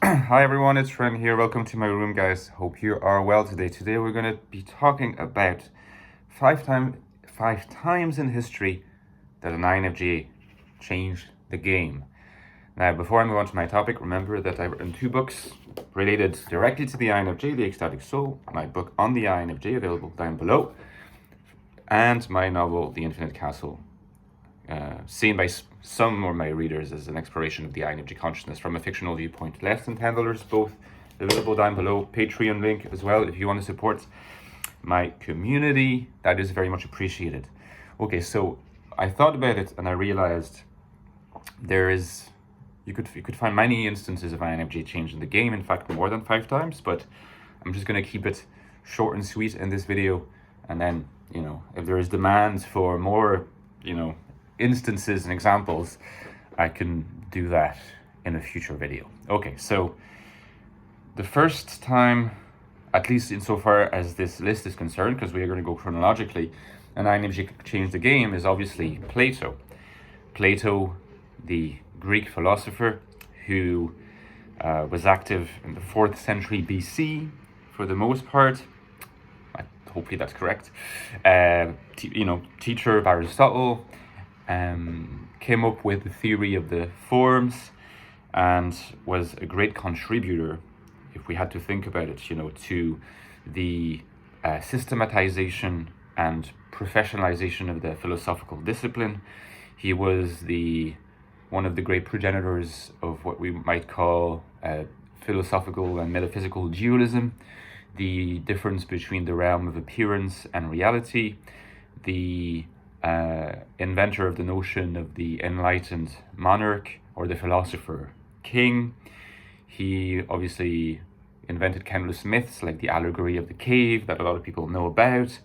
Hi everyone, it's Ren here. Welcome to my room, guys. Hope you are well today. Today we're going to be talking about five times in history that an INFJ changed the game. Now, before I move on to my topic, remember that I've written two books related directly to the INFJ: The Ecstatic Soul, my book on the INFJ, available down below, and my novel, The Infinite Castle, seen by some of my readers as an exploration of the INFJ consciousness from a fictional viewpoint. Less than $10, both available down below. Patreon link as well if you want to support my community. That is very much appreciated. Okay, so I thought about it and I realized you could find many instances of INFJ changing the game. In fact, more than 5 times. But I'm just going to keep it short and sweet in this video, and then if there is demand for more instances and examples, I can do that in a future video. Okay, so the first time, at least insofar as this list is concerned, because we are going to go chronologically, and INFJ changed the game, is obviously Plato. Plato, the Greek philosopher who was active in the 4th century BC for the most part. Hopefully that's correct. Teacher of Aristotle, came up with the theory of the forms and was a great contributor, if we had to think about it, to the systematization and professionalization of the philosophical discipline. He was one of the great progenitors of what we might call philosophical and metaphysical dualism, the difference between the realm of appearance and reality, the inventor of the notion of the enlightened monarch or the philosopher king. He obviously invented countless myths like the allegory of the cave that a lot of people know about,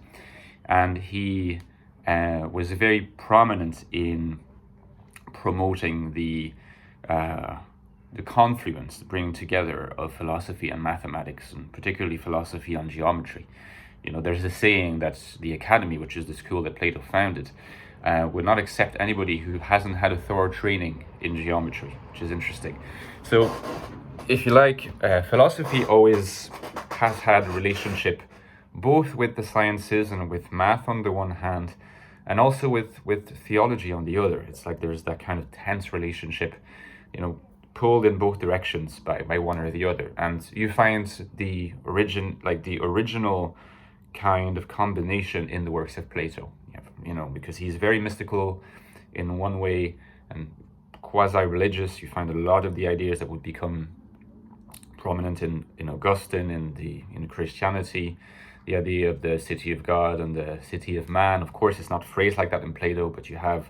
and he was very prominent in promoting the confluence, the bringing together of philosophy and mathematics, and particularly philosophy and geometry. There's a saying that the academy, which is the school that Plato founded, would not accept anybody who hasn't had a thorough training in geometry, which is interesting. So, if you like, philosophy always has had a relationship both with the sciences and with math on the one hand, and also with theology on the other. It's like there's that kind of tense relationship, pulled in both directions by one or the other. And you find the original kind of combination in the works of Plato, because he's very mystical in one way and quasi-religious. You find a lot of the ideas that would become prominent in Augustine, in Christianity, the idea of the city of God and the city of man. Of course, it's not phrased like that in Plato, but you have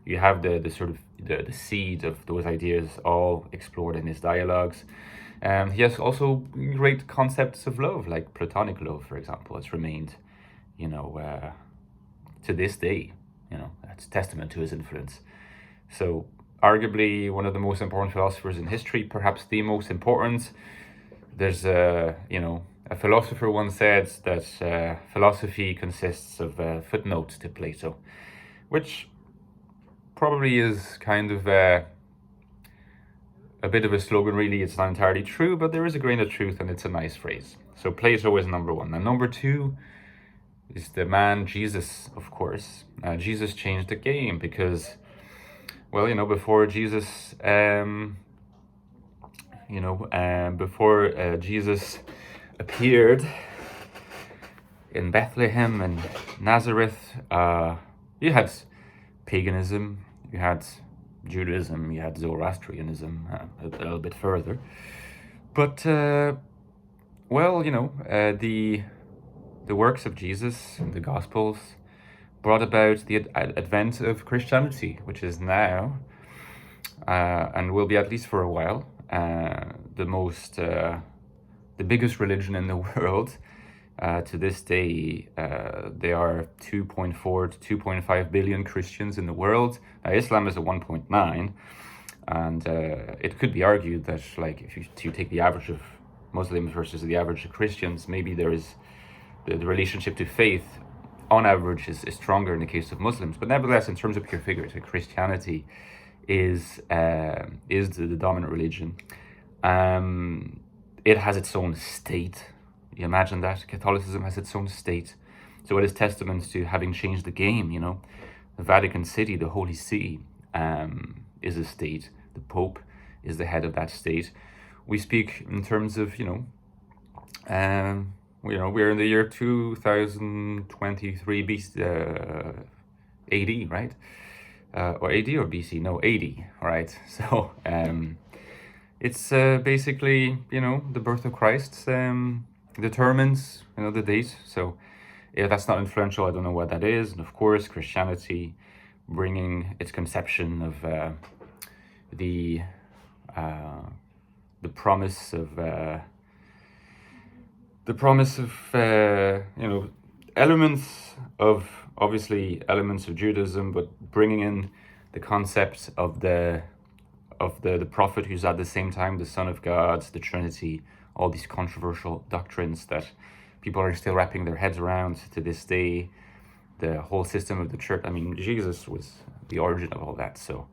the sort of the seed of those ideas all explored in his dialogues. He has also great concepts of love, like platonic love, for example. It's remained, to this day, that's testament to his influence. So, arguably one of the most important philosophers in history, perhaps the most important. There's a philosopher once said that philosophy consists of footnotes to Plato, which probably is kind of a bit of a slogan, really. It's not entirely true, but there is a grain of truth, and it's a nice phrase. So Plato is number one. And number two is the man Jesus, of course. Jesus changed the game because, before Jesus, before Jesus appeared in Bethlehem and Nazareth, you had paganism, you had Judaism, you had Zoroastrianism, a little bit further. But, the works of Jesus and the Gospels brought about the advent of Christianity, which is now, and will be at least for a while, the biggest religion in the world. To this day, there are 2.4 to 2.5 billion Christians in the world. Islam is at 1.9, and it could be argued that, if you take the average of Muslims versus the average of Christians, maybe there is the relationship to faith, on average, is stronger in the case of Muslims. But nevertheless, in terms of pure figures, Christianity is the dominant religion. it has its own state. You imagine that? Catholicism has its own state. So it is testament to having changed the game, you know. The Vatican City, the Holy See, is a state. The Pope is the head of that state. We speak in terms of, we're in the year 2023 AD, right? Or AD or BC? No, AD, right? So it's basically, the birth of Christ determines, the date. So if that's not influential, I don't know what that is. And of course, Christianity bringing its conception of the promise of elements of, obviously elements of Judaism, but bringing in the concept of the prophet who's at the same time the Son of God, the Trinity, all these controversial doctrines that people are still wrapping their heads around to this day. The whole system of the church. I mean, Jesus was the origin of all that, so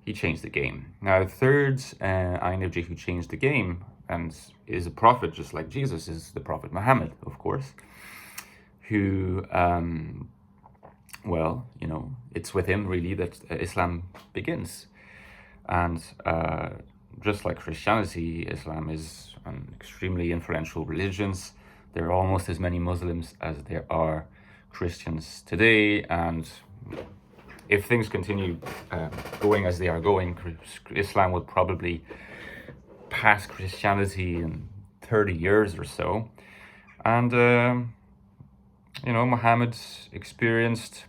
he changed the game. Now, the third INFJ who changed the game and is a prophet, just like Jesus, is the Prophet Muhammad, of course, who, it's with him really that Islam begins. And just like Christianity, Islam is an extremely influential religion. There are almost as many Muslims as there are Christians today, and if things continue going as they are going, Islam would probably pass Christianity in 30 years or so. And Muhammad experienced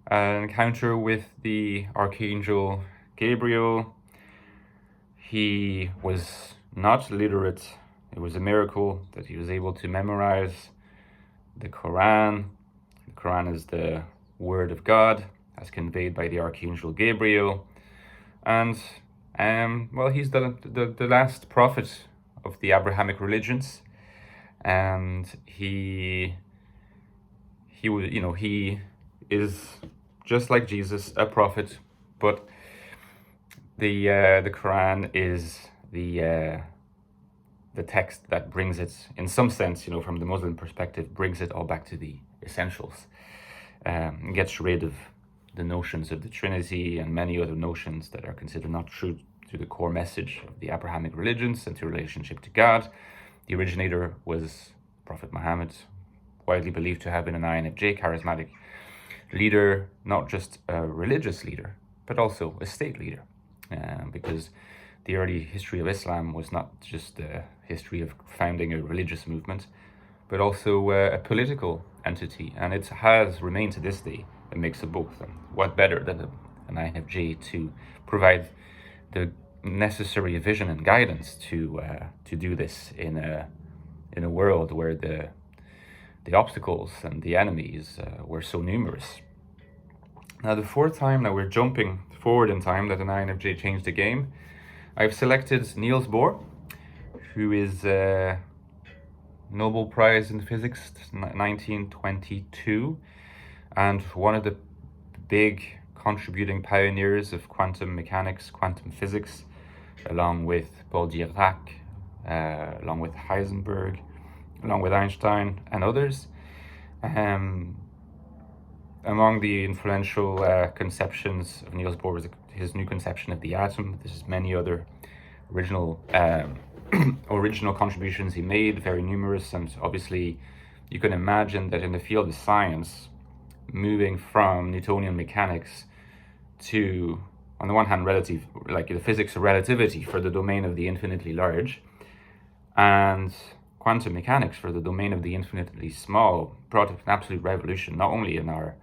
an encounter with the Archangel Gabriel. He was not literate. It was a miracle that he was able to memorize the Quran. The Quran is the word of God as conveyed by the Archangel Gabriel. And he's the last prophet of the Abrahamic religions. And he is just like Jesus, a prophet, but the Quran is the text that brings it, in some sense, from the Muslim perspective, brings it all back to the essentials. Gets rid of the notions of the Trinity and many other notions that are considered not true to the core message of the Abrahamic religions and to relationship to God. The originator was Prophet Muhammad, widely believed to have been an INFJ, charismatic leader, not just a religious leader, but also a state leader. Because the early history of Islam was not just a history of founding a religious movement, but also a political entity, and it has remained to this day a mix of both. And what better than an INFJ to provide the necessary vision and guidance to do this in a world where the obstacles and the enemies were so numerous. Now, the fourth time that we're jumping forward in time that an INFJ changed the game, I've selected Niels Bohr, who is Nobel Prize in Physics 1922, and one of the big contributing pioneers of quantum mechanics, quantum physics, along with Paul Dirac, along with Heisenberg, along with Einstein and others. Among the influential conceptions of Niels Bohr was his new conception of the atom. There's many other original contributions he made, very numerous, and obviously you can imagine that in the field of science, moving from Newtonian mechanics to, on the one hand, the physics of relativity for the domain of the infinitely large, and quantum mechanics for the domain of the infinitely small, brought an absolute revolution, not only in our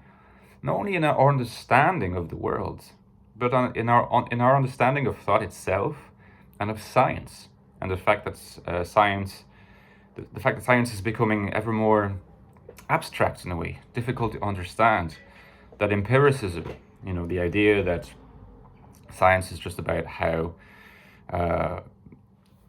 understanding of the world, but in our understanding of thought itself and of science, and the fact that science is becoming ever more abstract in a way, difficult to understand. That empiricism, the idea that science is just about how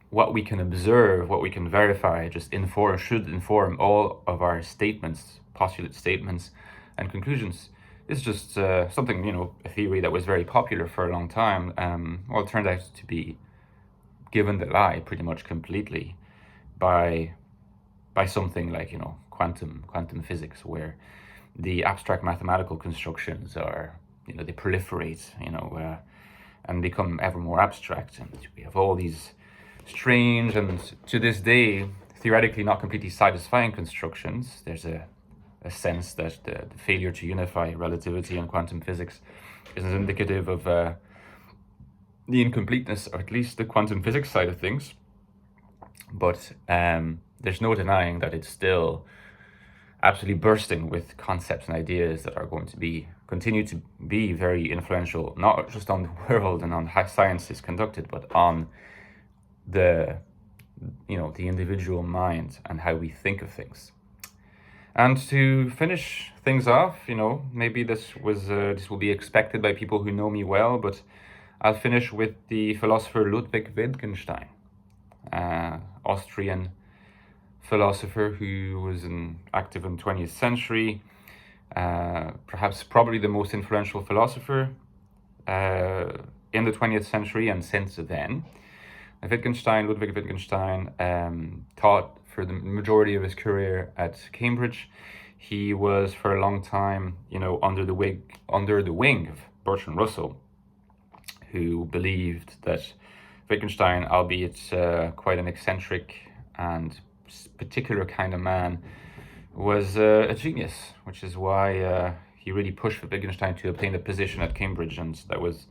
what we can observe, what we can verify, should inform all of our statements, postulate statements, and conclusions. It's just something, a theory that was very popular for a long time. It turned out to be given the lie pretty much completely. by something like, quantum physics, where the abstract mathematical constructions are, they proliferate, and become ever more abstract, and we have all these strange and, to this day, theoretically not completely satisfying constructions. There's a sense that the failure to unify relativity and quantum physics is indicative of the incompleteness, or at least the quantum physics side of things. But there's no denying that it's still absolutely bursting with concepts and ideas that are going to continue to be very influential, not just on the world and on how science is conducted, but on the individual mind and how we think of things. And to finish things off, maybe this will be expected by people who know me well, but I'll finish with the philosopher Ludwig Wittgenstein, Austrian philosopher who was active in the 20th century, probably the most influential philosopher in the 20th century and since then. Ludwig Wittgenstein, taught for the majority of his career at Cambridge. He was for a long time, under the wing of Bertrand Russell, who believed that Wittgenstein, albeit quite an eccentric and particular kind of man, was a genius, which is why he really pushed for Wittgenstein to obtain a position at Cambridge, and that was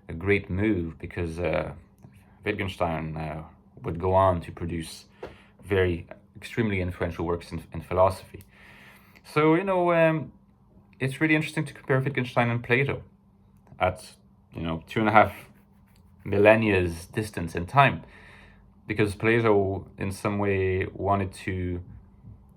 a great move, because Wittgenstein would go on to produce extremely influential works in philosophy. So, it's really interesting to compare Wittgenstein and Plato at, 2.5 millennia's distance in time, because Plato in some way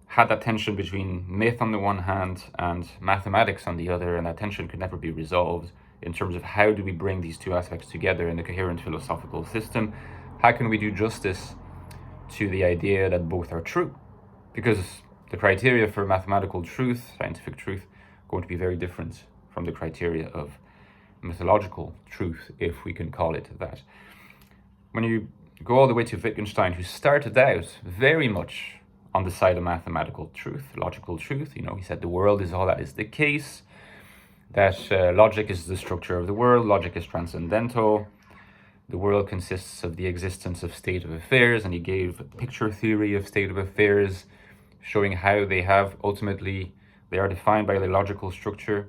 had that tension between myth on the one hand and mathematics on the other, and that tension could never be resolved in terms of how do we bring these two aspects together in a coherent philosophical system. How can we do justice to the idea that both are true? Because the criteria for mathematical truth, scientific truth, are going to be very different from the criteria of mythological truth, if we can call it that. When you go all the way to Wittgenstein, who started out very much on the side of mathematical truth, logical truth, he said the world is all that is the case, that logic is the structure of the world, logic is transcendental, the world consists of the existence of state of affairs, and he gave a picture theory of state of affairs, showing how they are defined by the logical structure,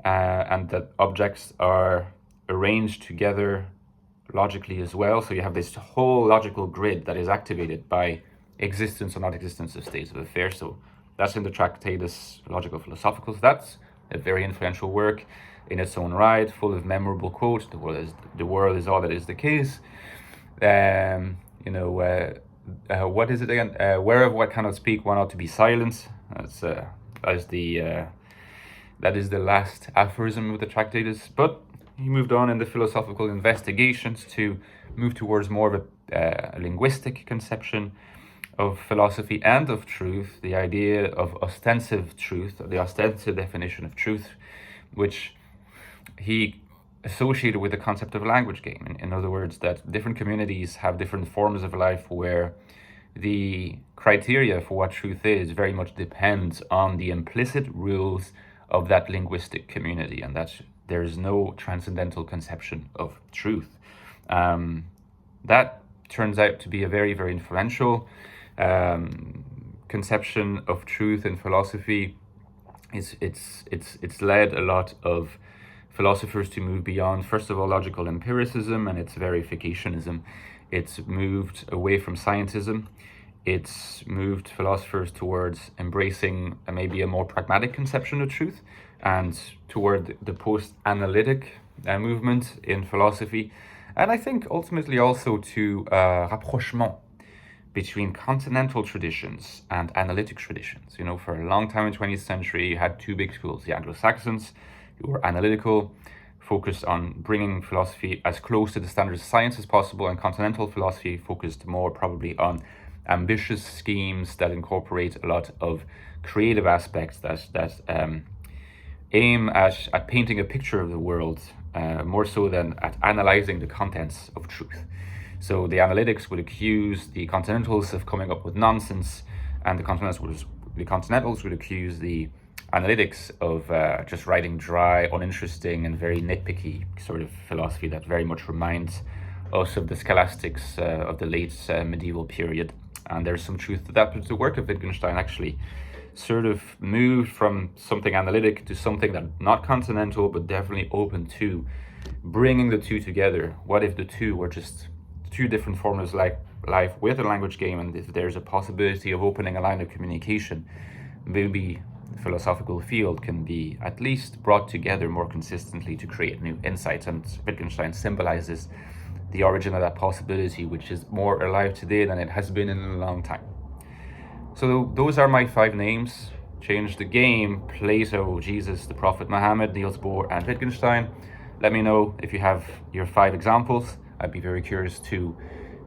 and that objects are arranged together logically as well. So you have this whole logical grid that is activated by existence or not existence of states of affairs. So that's in the Tractatus Logico Philosophicus. That's a very influential work in its own right, full of memorable quotes. The world is all that is the case. What is it again? Whereof what cannot speak, one ought to be silent. That is the last aphorism of the Tractatus. But he moved on in the philosophical investigations to move towards more of a linguistic conception of philosophy and of truth, the idea of ostensive truth, the ostensive definition of truth, which he associated with the concept of language game. In other words, that different communities have different forms of life where the criteria for what truth is very much depends on the implicit rules of that linguistic community, and that there is no transcendental conception of truth. That turns out to be a very, very influential conception of truth in philosophy. It's led a lot of philosophers to move beyond, first of all, logical empiricism and its verificationism. It's moved away from scientism. It's moved philosophers towards embracing maybe a more pragmatic conception of truth, and toward the post-analytic movement in philosophy. And I think ultimately also to rapprochement between continental traditions and analytic traditions. For a long time in the 20th century, you had two big schools: the Anglo-Saxons, who were analytical, focused on bringing philosophy as close to the standards of science as possible, and continental philosophy focused more probably on ambitious schemes that incorporate a lot of creative aspects that aim at painting a picture of the world more so than at analyzing the contents of truth. So the analytics would accuse the continentals of coming up with nonsense, and the continentals would accuse the analytics of just writing dry, uninteresting, and very nitpicky sort of philosophy that very much reminds us of the scholastics of the late medieval period. And there's some truth to that, but the work of Wittgenstein actually sort of moved from something analytic to something that not continental, but definitely open to bringing the two together. What if the two were just two different forms like life with a language game, and if there's a possibility of opening a line of communication, maybe the philosophical field can be at least brought together more consistently to create new insights. And Wittgenstein symbolizes the origin of that possibility, which is more alive today than it has been in a long time. So those are my 5 names: Change the Game, Plato, Jesus, the Prophet Muhammad, Niels Bohr, and Wittgenstein. Let me know if you have your 5 examples. I'd be very curious to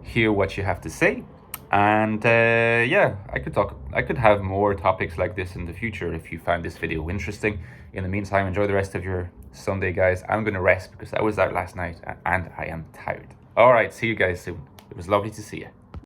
hear what you have to say. And yeah, I could have more topics like this in the future if you find this video interesting. In the meantime, enjoy the rest of your Sunday, guys. I'm gonna rest because I was out last night and I am tired. All right, see you guys soon. It was lovely to see you.